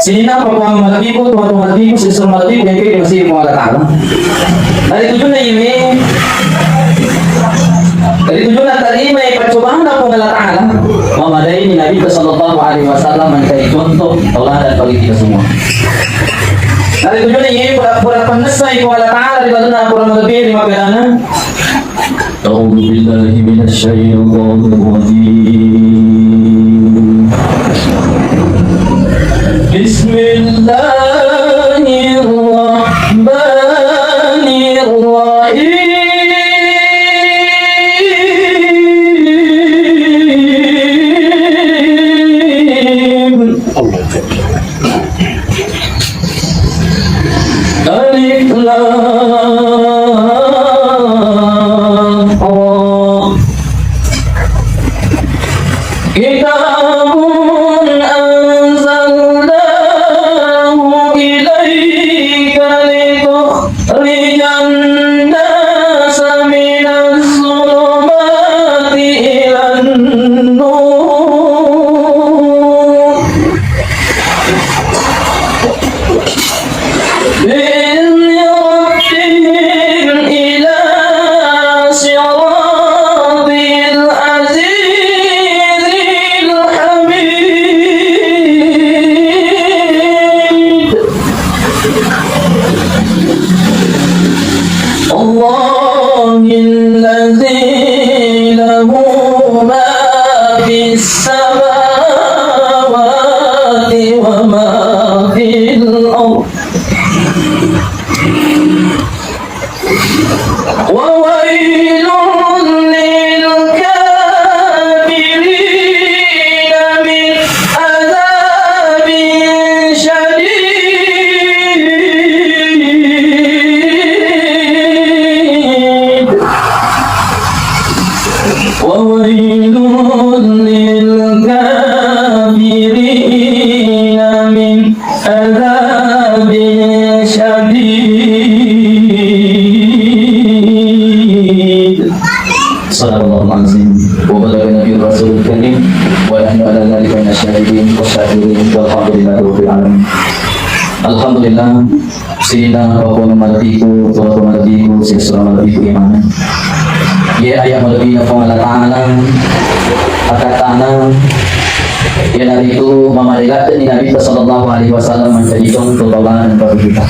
Sina papuang malatibo, tumatong malatibo, sisong malatibo, yang kayo masih mga latala. Dari tujuan na ini, dari tujuan na tadi may percobaan na mga latala. Mamadai ni Nabi Sallallahu Alaihi Wasallam menjadi contoh tauladan bagi kita semua. Dari tujuan ini pura-pura pandasay mga latala di bawah na pura malatibo di magana. A'udzu billahi minasyaitonir rajim. Bismillahirrahmanirrahim. Alif Lam Ra. Kitabun anzalnahu ilaika litukhrijan nasa minaz zulumati ilan nur bi'izni rabbihim ila siratil azizil hamid. Allahil ladzi lahu ma fis samawati wa ma fil ardh. وويل للكافرين من عذاب شديد وويل للكافرين من عذاب شديد. Sallallahu alaihi wa sallam. Nabi Rasul Karim wa nahnu ala dzalika minasyahidin wasyakirin walhamdulillahi rabbil alamin. Alhamdulillah sina wa qul matiku wa matiku sesama matiku iman. Ya ayat malbi na Allah Taala akatana ya itu memarilatkan Nabi sallallahu alaihi wasallam menjadi contoh tauladan bagi kita.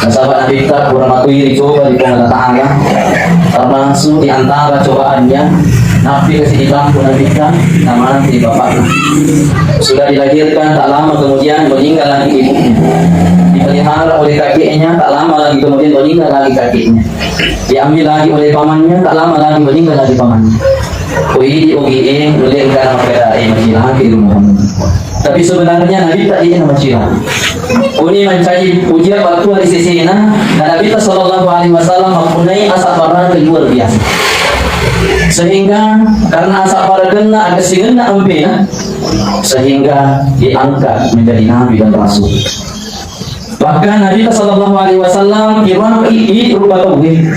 Nah, sahabat Nabi kita kurang matuhi dicoba di Allah Ta'ala, termasuk di antara cobaannya Nabi kasih dibantu Nabi kita nama nanti bapaknya sudah dilahirkan tak lama kemudian meninggal lagi ibunya, dipelihara oleh kakeknya tak lama lagi kemudian meninggal lagi kakeknya, diambil lagi oleh pamannya tak lama lagi meninggal lagi pamannya. Uidi ugiin boleh karena mereka masih di rumah. Tapi sebenarnya Nabi tak ingin macam ini mencari ujian waktu di sisi dan Nabi Sallallahu Alaihi Wasallam mempunyai asabaran yang luar biasa. Sehingga karena asabaran kena agak sigena ampina, sehingga diangkat menjadi Nabi dan Rasul. Bahkan Nabi Sallallahu Alaihi Wasallam kirwan ini rupa tauhid.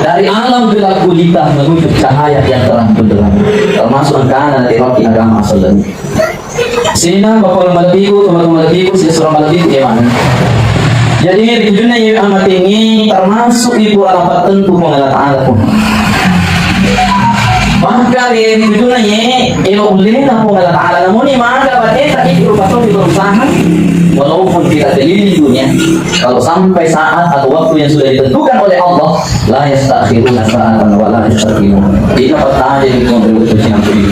Dari alam gelap gulita menuju cahaya yang terang benderang, termasuk angkana dari roki agama asalnya. Sina bakal malatiku, teman-teman malatiku, sesuatu malatiku gimana? Jadi di dunia yang amat tinggi, termasuk ibu alamat tentu mengalah Taala pun. Maka di dunia ilo boleh nak mengalah Taala, namun ini maka batin tak ikut pasal berusaha, walaupun tidak dalil di dunia. Kalau sampai saat atau waktu yang sudah ditentukan oleh Allah, la yastakhiruna sa'atan wa la yastaqimuna. Ini pertanyaan yang kontribusi yang ini.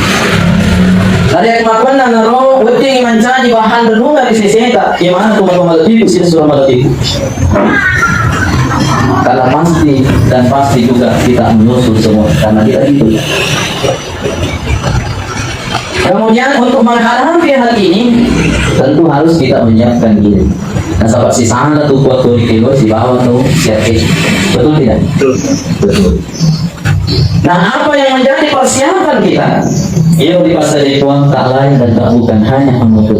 Dari kemakuan na naro, weting mencari bahan renungan di sisi kita. Gimana teman-teman malatiku, sini surah malatiku. Karena pasti dan pasti juga kita menyusul semua karena kita gitu. Kemudian untuk menghadapi hal ini tentu harus kita menyiapkan diri. Nah, sahabat si sana tuh buat tuh di kilo, si bawah tuh siapin. Betul tidak? Betul. Nah, apa yang menjadi persiapan kita? Ia di pasal itu tak lain dan tak bukan hanya menutup.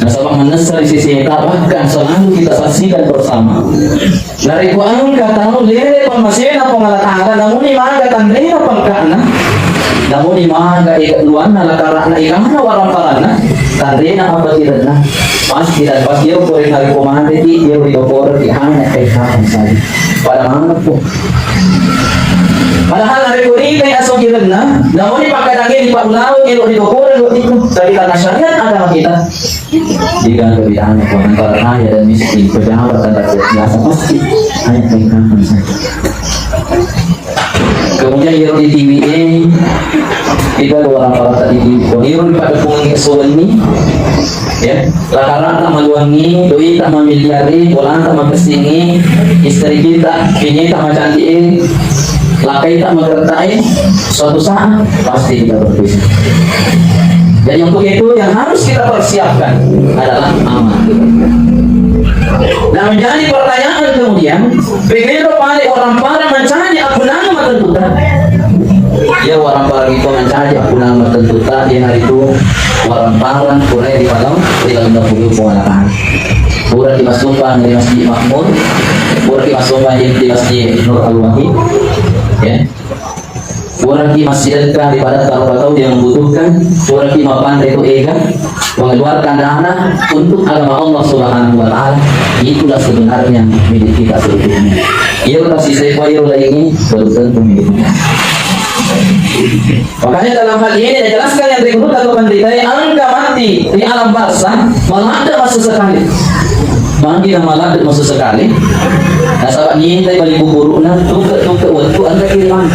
Nasabak menesal sisi bahkan selalu kita saksikan bersama. Dari ku angka tahu lele pamasena pengalatara namun imaga tandrina pangkana. Namun imaga luan nalakara na ikana warang parana tandrina apa tidak na. Pasti dan pasti yo boleh hari komande di yo di dokor di hanya kayak saja. Pada mana po. Padahal hari kuri kay aso giran na, namun ipagkadangin ipaulaw ilo di dokor ilo dito sa kita syariat agama kita. Jika kebidahan antara kaya dan miskin pejabat dan rakyat biasa pasti hanya kaitkan saja. Kemudian hero di TVA kita dua orang para tadi di hero pada pungi soal ini ya lakaran tak maluangi doi tak memiliari bolan tak mempesingi istri kita ini tak cantik lakai tak mengertai suatu saat pasti kita berpisah. Jadi untuk itu yang harus kita persiapkan adalah amal. Nah menjadi pertanyaan kemudian, begitu pada orang para mencari aku nama tentukan. Ya orang para itu mencari aku nama tentukan di hari itu orang para mulai di dalam dahulu pengalaman. Pura dimasukkan dari Masjid Makmur, pura dimasukkan di Masjid Nur Al-Wahid, ya. Orang di masjid daripada tahu yang membutuhkan, orang di mapan itu ega mengeluarkan dana untuk agama Allah Subhanahu Wa Taala. Itulah sebenarnya milik kita seluruhnya. Ia kasih saya ini belum tentu miliknya. Makanya dalam hal ini dijelaskan yang berikut atau mendikai angka mati di alam barzah malah ada masa sekali. Manggi na malapit mo sekali. Nasa nyintay balik buburo na tungka waktu anda kiriman.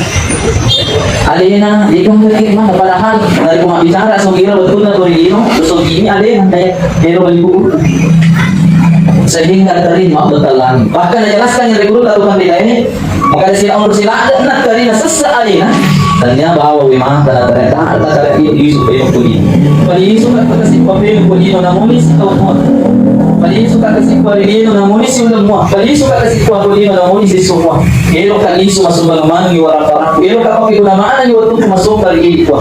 Alina, ikaw na kiriman na padahal dari kumabicara so gira waktu na torino so gini alina kaya pero balik buburo. Sehingga tadi mau bertalang. Bahkan dijelaskan yang berikut atau mendikai maka sila umur sila ada nak tadi na alina. Tanya bawa wimah dan ternyata ada isu yang pulih. Pali isu kan kasi papel pulih na mulis atau mo. Pali isu kan kasi pulih na mulis yung mo. Pali isu kan kasi pulih na mulis isu mo. Elo kan isu masuk bagaimana ni orang orang. Elo kan pakai gunamaan ni waktu masuk kali itu.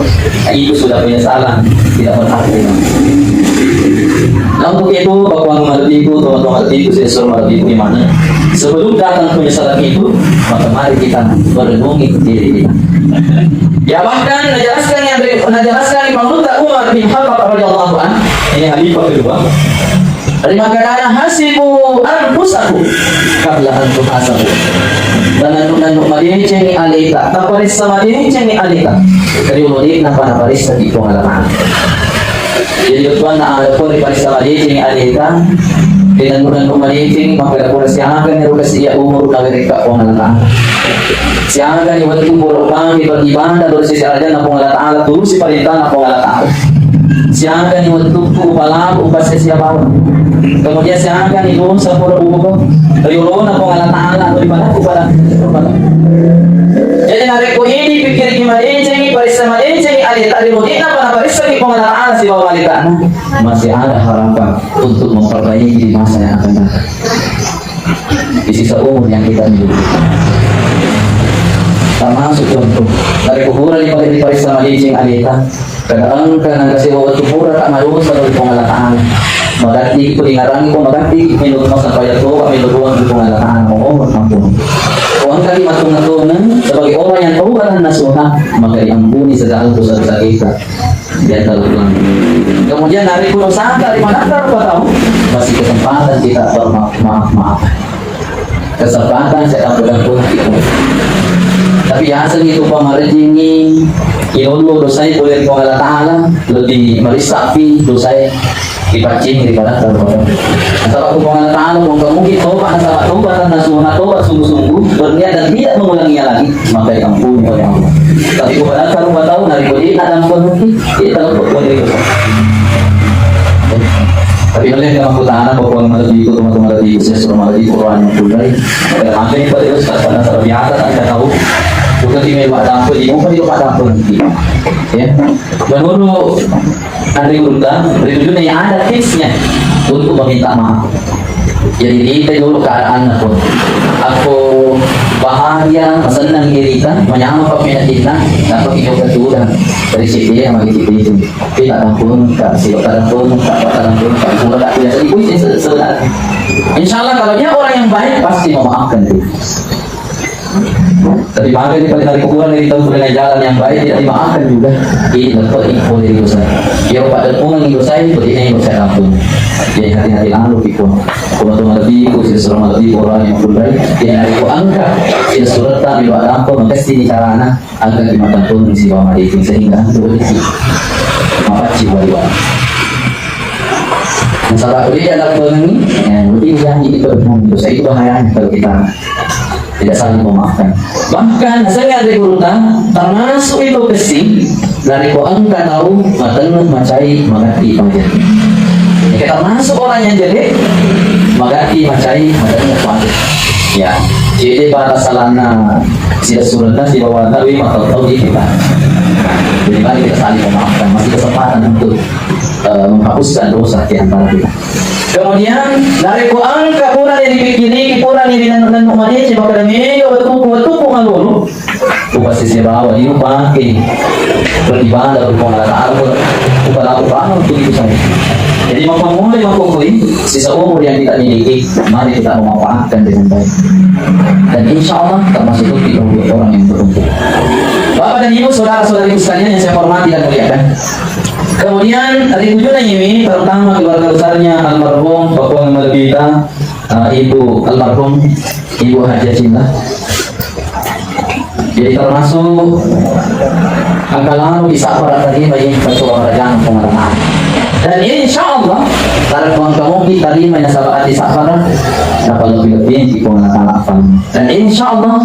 Itu sudah penyesalan tidak berarti. Nah untuk itu bapak mengerti itu teman-teman mengerti itu saya suruh mengerti di mana. Sebelum datang penyesalan itu maka mari kita merenungi diri kita. Ya bahkan najelaskan Imam Umar bin Khattab radhiyallahu anhu ini khalifah kedua. Terima kasih hasibu anfusakum qabla an tuhasabu. Dan anu madinceng alita, taparis sama madinceng alita. Kali ulit na panaparis sa tipo ngalaman. Jadi tuan na ada pori paris sama madinceng alita. Dan anu madinceng maka pura siakan ni rulas iya umur na mereka ngalaman. Siaga ni waktu burukang ibadah dari sisi Allah na Allah Taala dulu si perintah na Allah Taala. Siaga ni waktu kupala upas siapa. Kemudian siaga ni doon sa pura ubo. Riulo na Allah Taala daripada kepada. Jadi nareko ini pikir gimana ini parisa ini ada tadi mungkin apa parisa di Allah Taala si bawa wanita. Masih ada harapan untuk memperbaiki di masa yang akan datang. Di sisa umur yang kita miliki. Termasuk contoh dari kuburan yang pakai diperiksa malicing alita kadang kan kasi waktu kuburan tak marunong sa pangalataan magati ko ingarangi ko magati minut mo sa payat ko minutuan ko pangalataan mo mampun kung ang kali matunatunan sebagai orang yang tahu kan nasuha maka diampuni segala dosa-dosa kita dia terlalu. Kemudian dari kuno sana dari mana tahu masih kesempatan kita bermaaf kesempatan saya akan pun tapi hasil itu pamarjini ilmu dosai boleh Allah Taala lebih merisapi dosai dipacing daripada terbaik. Asal aku Allah Taala mungkin tobat asal tobat nasuha tobat sungguh-sungguh berniat dan tidak mengulanginya lagi maka diampuni oleh Allah. Tapi kepada kalau tahu dari bodi ada ampun kita boleh itu. Tapi oleh yang aku tahan bahwa mengerti itu teman-teman di sesuatu mengerti Quran yang mulai dan hampir pada itu pada saat biasa kita tahu bukan di mewa dapur di muka di lupa dapur nanti ya menurut Andri Urutang berikutnya yang ada tipsnya untuk meminta maaf. Jadi kita dulu keadaan aku bahagia senang irita menyama peminat kita dapat ikut keturunan dari sini yang bagi kita itu tidak tampun tak siap tak tampun tak tampun tak kurang Insya Allah kalau dia orang yang baik pasti memaafkan dia. Tapi bagaimana daripada dari kuburan dari tahu dengan jalan yang baik tidak dimaafkan juga. Ini dapat info dari dosa. Dia pada pungan dosa ini seperti ini dosa kampung. Jadi hati-hati lalu itu. Kalau tu lebih itu sesuatu lebih orang yang berbalik. Dia hari itu angka. Dia surat tak dibawa lampu maka sini caranya agar dimakan pun si bawah itu sehingga boleh sih. Maka ciwa-ciwa. Masalah dia ada pengen, lebih yang itu dosa itu bahayanya kalau kita tidak saling memaafkan. Bahkan saya ada gurutan termasuk itu kesing dari ko angka tahu mateng macai magati panjang. Jika termasuk orang yang jelek magati macai mateng panjang. Ya, jadi para salana sila surutna si bawah tahu tahu di kita. Jadi mari kita saling memaafkan, masih kesempatan untuk menghapuskan dosa di antara kita. Kemudian dari ko angka pura yang dipikiri pura ni binan umani si bakal meyo waktu pengalulu bukan sisi bawah ini pakai beribadah berpengaruh bukan aku paham untuk itu saya. Jadi memulai sisa umur yang kita miliki mari kita memanfaatkan dengan baik dan insya Allah termasuk kita orang yang beruntung. Bapak dan Ibu, saudara-saudari sekalian yang saya hormati dan muliakan. Kemudian hari tujuan ini pertama keluarga besarnya almarhum Bapak Muhammad kita Ibu almarhum Ibu Haja Cinta. Jadi termasuk angka lalu bisa para tadi bagi ketua kerajaan pengalaman. Dan insya Allah para kamu kita lima yang sahabat di safara dapat lebih di pengalaman. Dan insya Allah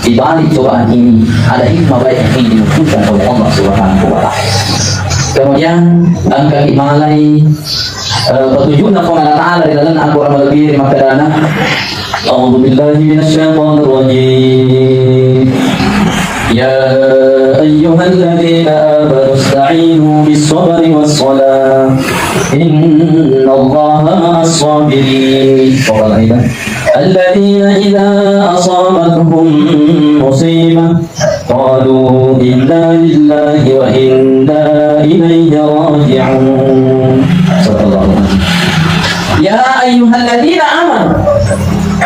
di balik cobaan ini ada hikmah baik yang ingin dimunculkan oleh Allah Subhanahu wa Ta'ala. Kemudian angka himalai petunjuknya Allah Ta'ala di dalam Al-Quran lebih lima kedana. A'udzubillahi minasyaitonir rajim. Ya ayyuhalladzina amanu ista'inu bis-sabri was-salah. Innallaha ma'as-sabirin. Alladzina idza asabatuhum musibah qalu inna lillahi wa inna ilaihi raji'un. Ya ayyuhalladzina amanu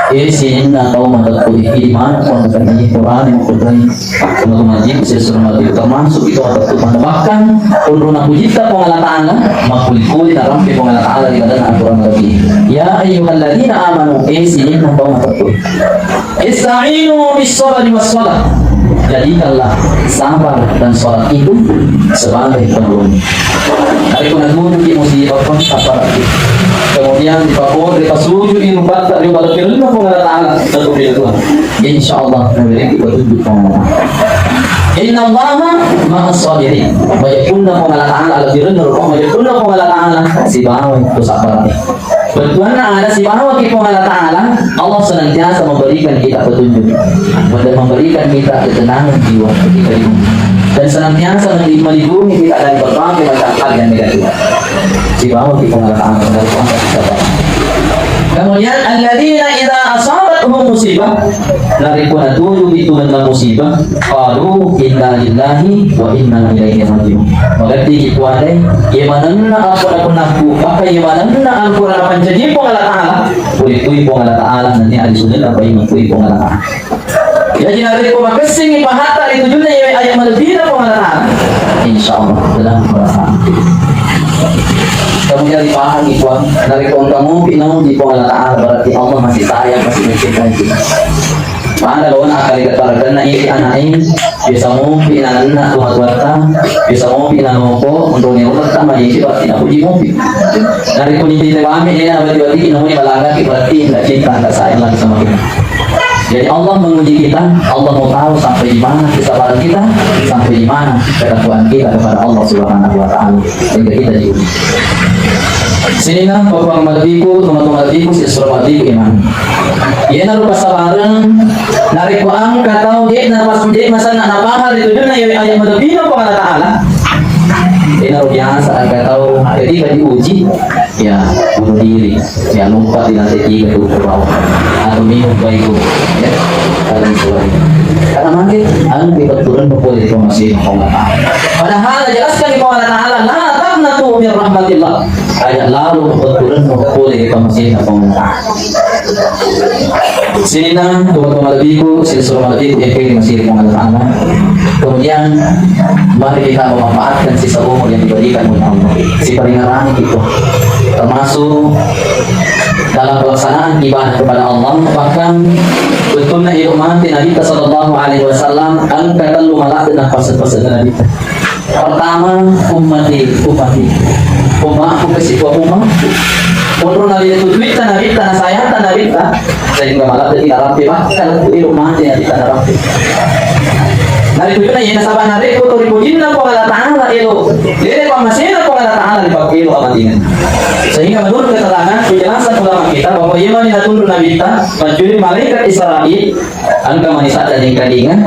inna qauma taqul iman wa taqul Quran yang Quran mengaji sesuatu termasuk itu atau bahkan uluna pujita pengala ta'ala makul dalam pengala ta'ala di dalam Al-Quran lagi. Ya ayyuhalladzina amanu inna qauma taqul ista'inu bis-sabri was-salah. Jadikanlah sabar dan sholat itu sebagai penolong. Dari penanggung di musibah pun sabar. Kemudian dipasuju di rumah dari balik firman Allah Ta'ala untuk Tuhan. Insyaallah memiliki petunjuk Allah. Inna Allaha ma'as-sabirin. Bayakunna Allah Ta'ala al-firman rumah bayakunna Allah Ta'ala si bawah itu sabar. Bantuan ada si bahwa kita Allah Ta'ala Allah senantiasa memberikan kita petunjuk dan memberikan kita ketenangan jiwa ketika di bumi dan senantiasa melindungi kita dari berbagai macam hal yang negatif. Si bahwa kita Allah Ta'ala dari Allah. Kemudian alladzina idza asabatuhum musibah dari kunatuju itu tentang musibah qalu inna lillahi wa inna ilaihi raji'un. Berarti itu ada imananna Al-Qur'an aku apa imananna Al-Qur'an panjaji po Allah Ta'ala boleh tu po Allah Ta'ala nanti ada sunnah apa iman tu po Allah Ta'ala. Jadi dari ko makasing ipahata itu juga ayat malbina po Allah Ta'ala insyaallah dalam perasaan. Kemudian dipahami kuat dari kamu pinau di Allah Ta'ala berarti Allah masih sayang masih mencintai kita. Mana lawan akal dikatakan na ini anak ini bisa mau pinan anak tuhan tuhan bisa mau pinan moko untuk nyuruh kita majisi berarti nak puji mobil. Dari kunci kami ini berarti pinau ini balaga berarti tidak cinta tidak sayang lagi sama kita. Jadi Allah menguji kita, Allah mau tahu sampai di mana kesabaran kita, sampai di mana ketakwaan kita kepada Allah Subhanahu wa Ta'ala sehingga kita diuji. Sini nah Bapak Madiku, teman-teman Madiku, siswa Madiku iman. Ia naruh kesabaran, narik uang, kata dia napas menjadi masa nak napahal itu juga ayat Madiku kepada Ta'ala. Ia naruh biasa, kata ketika diuji, ya bunuh diri, ya lompat di lantai 3 ke bawah atau minum baikku, ya dan sebagainya. Karena mungkin anu kebetulan boleh informasi Allah Ta'ala. Padahal jelaskan di Allah Ta'ala, nah taqnatu min rahmatillah. Ayat lalu betulan boleh masih apa mengatakan. Sini na teman-teman lebihku, siswa lebihku yang masih mengalami. Kemudian mari kita memanfaatkan sisa umur yang diberikan oleh Allah. Si peringatan itu termasuk dalam pelaksanaan ibadah kepada Allah. Bahkan betulnya ilmuati Nabi Sallallahu Alaihi Wasallam angkatan lumalah dengan pasal-pasal Nabi. Pertama umatku kesibuk umat. Untuk Nabi itu tweet Nabi tanah saya tanah Nabi sehingga malah tidak rapi bahkan ilmuati yang tidak rapi. Nari tujuh na yena sabah nari ko tori pujin na ko Allah Taala ilo. Dere ko masih na ko Allah Taala di bawah ilo amatingan. Sehingga menurut keterangan penjelasan ulama kita bahwa iman yang tunduk Nabi kita mencuri malaikat Israel angka manisat dan kadingan.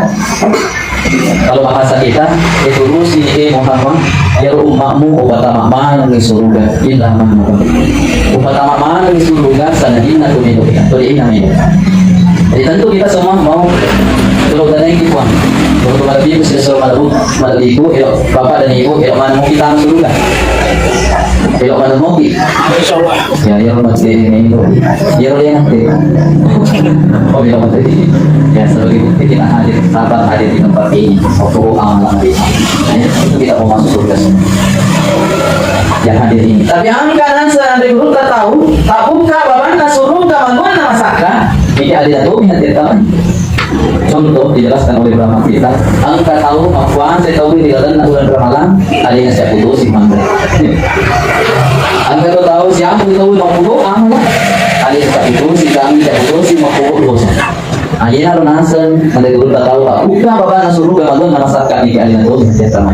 Kalau bahasa kita itu rusi Muhammad ya umatmu obat amak di surga illa man obat amak di surga sanadina tumido kita tori inamin. Jadi tentu kita semua mau kalau dan yang kita untuk malaiku sudah malaiku bapak dan ibu mana mau kita surga mana mau kita ya mati ini ya nanti mati ya sebagai bukti kita hadir sabar hadir di tempat ini waktu amalan ini itu kita mau masuk surga yang hadir ini tapi angka nasa dari guru tak tahu tak buka babana surga mana masaka jika ada tuh hadir kawan. Contoh dijelaskan oleh Brahma kita, angka tahu mafuan saya tahu di dalam bulan Ramadan ada yang saya putus iman. Angka tahu siapa tahu 50 amal ada yang saya putus kami saya putus 50 dosa. Ayah lunasan ada guru tak tahu bukan bapak nasuruh gagal merasakan ini kalian itu setiap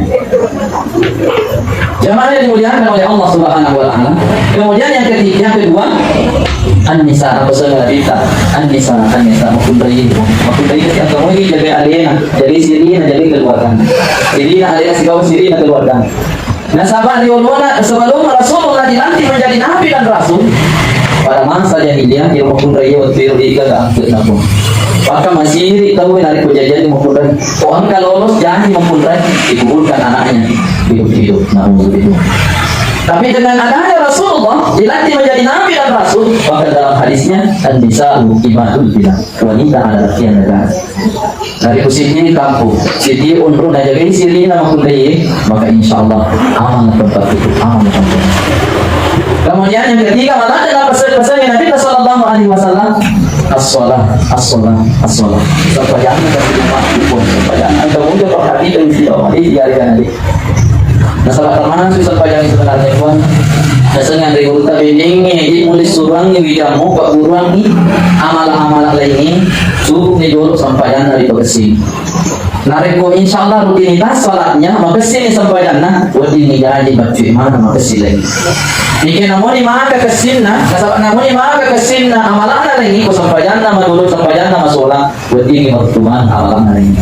jamaah yang dimuliakan oleh Allah Subhanahu wa Ta'ala. Kemudian yang ketiga, yang kedua, An-Nisa apa sahaja kita An-Nisa maupun bayi si agama ini jaga alena jadi sirina jadi keluarga sirina alena si kau sirina keluarga. Nah sahabat diulwana sebelum Rasulullah dilantik menjadi nabi dan rasul pada masa jahiliyah dia maupun bayi waktu itu angkat nabi. Maka masih tahu dari kejadian maupun bayi. Oh angka lolos janji maupun bayi dikuburkan anaknya hidup namun tapi dengan adanya Rasulullah dilantik menjadi nabi dan rasul maka dalam hadisnya An-Nisa imadul bilah wanita adalah tiang negara dari posisi kampung jadi untuk najari siri nama kudai maka insyaallah aman tempat itu aman tempat. Kemudian yang ketiga malah dalam pesan Nabi Sallallahu Alaihi Wasallam as-salah sampai jangan kasih waktu pun sampai jangan kemudian perhati dan siapa ini diarikan nanti. Nah salah termana susah panjang sebenarnya kawan. Dasarnya dari guru tabending ini mulai surang ni widamu pak burang ni amalan lain cukup ni jorok sampaian dari bersih. Nareko insyaallah rutinitas salatnya makasih ni sampaian nah buat ini jadi baca mana makasih lagi. Jika namun ni maka kesinna, kasab namun ni maka kesinna amalan lagi ko sampaian nama dulu sampaian nama solat buat ini maktuman amalan lagi.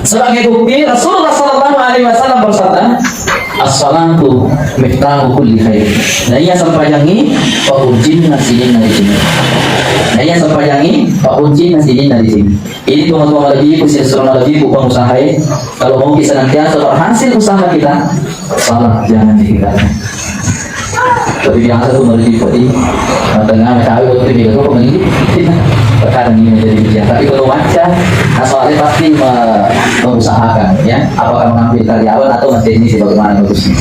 Sebagai bukti Rasulullah Sallallahu Alaihi Wasallam bersabda, as-salatu miftahu kulli khair. Nah ia sampajangi paujin nasidin dari sini. Nah ia sampajangi paujin nasidin dari sini. Ini teman-teman lagi khususnya lagi pengusaha kalau mau bisa senantiasa berhasil usaha kita, salat jangan ditinggalkan. Tapi biasa tuh melalui body, tengah tahu waktu itu juga pemilih perkara ini menjadi ujian. Tapi kalau baca, soalnya pasti mengusahakan, ya, apakah mengambil karyawan atau teknis bagaimana bagusnya.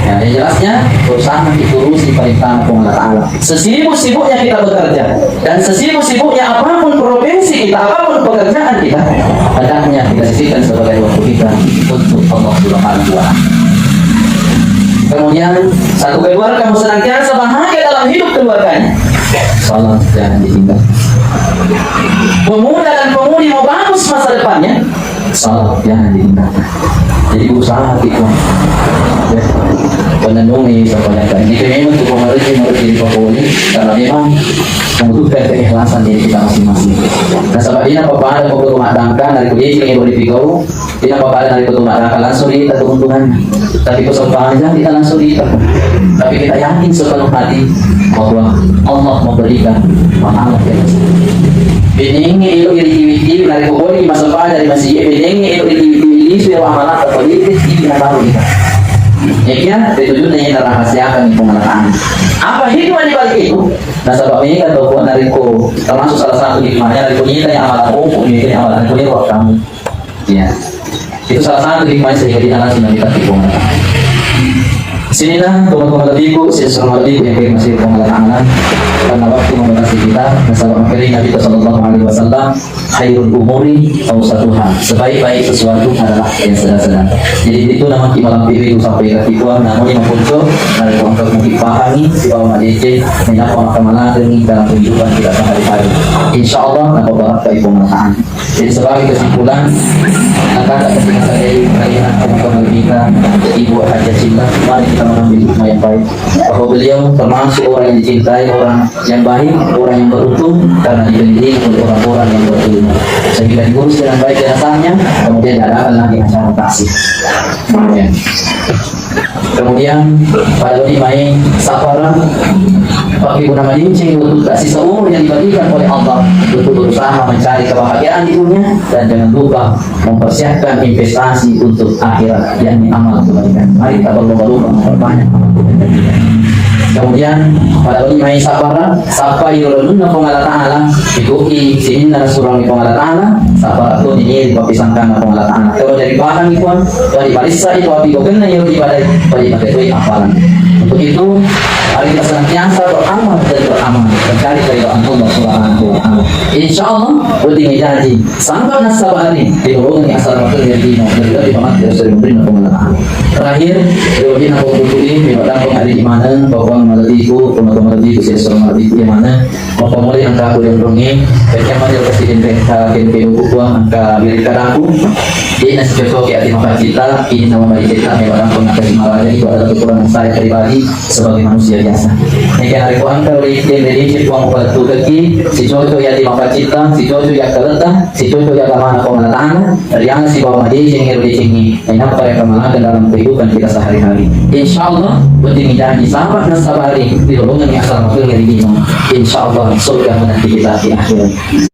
Ya, yang jelasnya berusaha diturusi perintah Allah Taala. Sesibuk-sibuknya kita bekerja dan sesibuk-sibuknya apapun profesi kita, apapun pekerjaan kita, hendaknya kita sisihkan sebagai waktu kita untuk Allah Subhanahu wa Ta'ala. Kemudian satu keluarga senantiasa bahagia dalam hidup keluarganya. Salat jangan ditinggal. Pemuda dan pemudi mau bagus masa depannya. Salat jangan ditinggal. Jadi usaha kita. Ya. Menenungi sampai yang ini memang untuk mengerti Papua karena memang membutuhkan keikhlasan diri kita masing-masing. Nah sebab ini apa ada mau rumah tangga dari kuliah yang boleh pikau, tidak apa ada dari rumah tangga langsung kita keuntungan. Tapi kesopanan kita langsung kita. Tapi kita yakin sepenuh hati bahwa Allah memberikan pahala yang besar. Beningnya itu iri-iri dari kuliah masa pada dari masjid. Beningnya itu iri-iri sudah amalan terpolitik di negara kita. Ya, tujuannya yang dirahasiakan pemelataan. Apa hikmah di balik itu? Nah, sebab ini kan bahwa nariku termasuk salah satu hikmahnya nariku ini yang amalan umum, ini amalan nariku ini waktu kamu. Ya, itu salah satu hikmah sehingga di dalam sunnah kita pemelataan. Sinilah teman-teman lebihku, sesuatu lebih yang masih pengalaman karena waktu membatasi kita. Nasabah akhirnya Nabi Sallallahu Alaihi Wasallam khairul umuri awsatuha, sebaik-baik sesuatu adalah yang sedang-sedang. Jadi itu nama malam pilih sampai ke tipuan, namun yang muncul dari untuk dipahami di bawah majece menyapa kemana ini dalam kehidupan kita sehari-hari. Insya Allah nak bawa ke pemelataan. Jadi sebagai kesimpulan, akan kesimpulan dari kalian teman-teman kita, Ibu Hajah Cinta, mari kita mengambil hikmah yang baik bahwa beliau termasuk orang yang dicintai, orang yang baik, orang yang beruntung karena dibenci oleh orang-orang yang berilmu sehingga diurus dengan baik jasanya, kemudian diadakan lagi acara taksih. Kemudian pada hari main safara pakai guna mancing untuk kasih seumur yang dibagikan oleh Allah untuk berusaha mencari kebahagiaan di dunia dan jangan lupa mempersiapkan investasi untuk akhirat yakni amal kebaikan. Mari kita berlomba-lomba memperbanyak amal kebaikan. Kemudian pada hari main safara sapa yurunna pengala ta'ala ikuti sinna surang pengala ta'ala safara itu ini dipisahkan pengala ta'ala. Kalau dari bahan itu dari barisa itu api bukan yang ibadah bagi apalan. Untuk itu mari kita senantiasa beramal dan beramal mencari keridhaan Allah Subhanahu wa taala. Insyaallah boleh janji sampai nasabari di hubungan asal waktu yang dari pamat dari sering beri pengalaman. Terakhir, kemudian aku butuhin pada hari di mana bahwa maladiku, teman-teman maladiku sesuatu maladiku yang mana memulai angka aku yang rungi, bagaimana dia presiden mereka kini uang angka milik aku. Ini nasi cocok ya terima kasih kita ini nama baik kita orang pengakasi malah itu adalah kekurangan saya pribadi sebagai manusia biasa. Ini kan hari Tuhan kalau di Indonesia uang batu kaki si cocok ya terima kasih kita si cocok ya keletah si cocok ya kemana pemelataan dari yang si bawa di sini di sini ini apa yang kemana dalam kehidupan kita sehari-hari. Insyaallah penting janji sampai nasabari di hubungan yang asal waktu yang ini. Insyaallah surga menanti kita di akhirat.